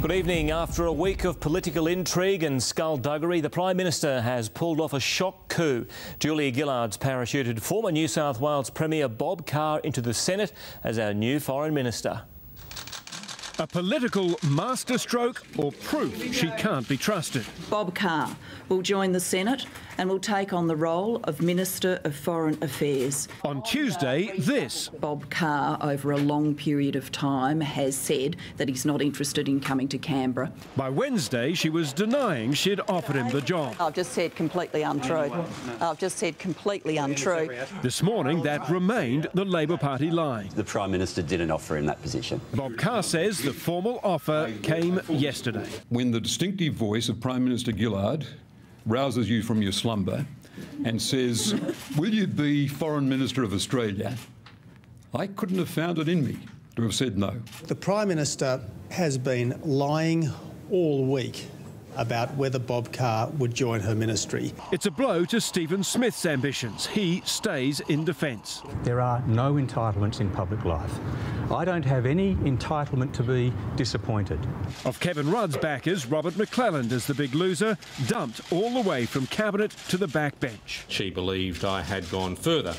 Good evening. After a week of political intrigue and skullduggery, the Prime Minister has pulled off a shock coup. Julia Gillard's parachuted former New South Wales Premier Bob Carr into the Senate as our new Foreign Minister. A political masterstroke or proof she can't be trusted. Bob Carr will join the Senate and will take on the role of Minister of Foreign Affairs. On Tuesday, this. Bob Carr, over a long period of time, has said that he's not interested in coming to Canberra. By Wednesday, she was denying she'd offered him the job. I've just said completely untrue. I've just said completely untrue. This morning, that remained the Labor Party line. The Prime Minister didn't offer him that position. Bob Carr says the formal offer came yesterday. When the distinctive voice of Prime Minister Gillard rouses you from your slumber and says, "Will you be Foreign Minister of Australia?" I couldn't have found it in me to have said no. The Prime Minister has been lying all week about whether Bob Carr would join her ministry. It's a blow to Stephen Smith's ambitions. He stays in defence. There are no entitlements in public life. I don't have any entitlement to be disappointed. Of Kevin Rudd's backers, Robert McClelland is the big loser, dumped all the way from Cabinet to the backbench. She believed I had gone further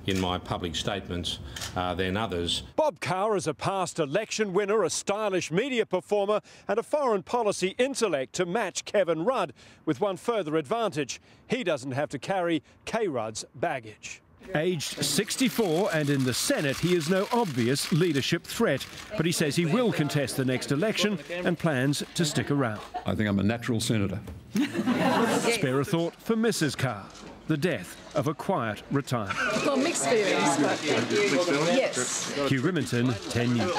in my public statements than others. Bob Carr is a past election winner, a stylish media performer and a foreign policy intellect to match Kevin Rudd, with one further advantage. He doesn't have to carry K. Rudd's baggage. Aged 64 and in the Senate, he is no obvious leadership threat, but he says he will contest the next election and plans to stick around. I think I'm a natural senator. Spare a thought for Mrs. Carr, the death of a quiet retirement. Well, mixed feelings, but yes. Hugh Rimmington, 10 News.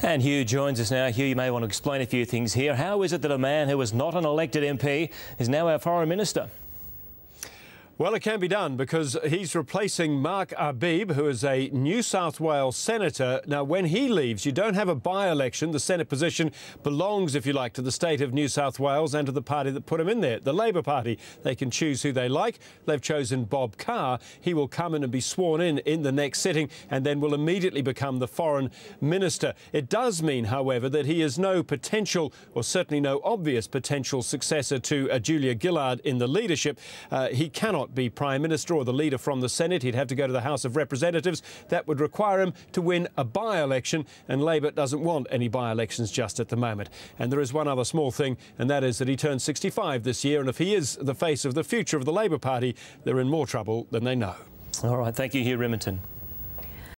And Hugh joins us now. Hugh, you may want to explain a few things here. How is it that a man who was not an elected MP is now our Foreign Minister? Well, it can be done because he's replacing Mark Arbib, who is a New South Wales senator. Now, when he leaves, you don't have a by-election. The Senate position belongs, if you like, to the state of New South Wales and to the party that put him in there, the Labor Party. They can choose who they like. They've chosen Bob Carr. He will come in and be sworn in the next sitting and then will immediately become the Foreign Minister. It does mean, however, that he is no potential, or certainly no obvious potential successor to Julia Gillard in the leadership. He cannot be Prime Minister or the leader from the Senate. He'd have to go to the House of Representatives. That would require him to win a by-election, and Labor doesn't want any by-elections just at the moment. And there is one other small thing, and that is that he turns 65 this year, and if he is the face of the future of the Labor Party, they're in more trouble than they know. All right, thank you, Hugh Rimmington.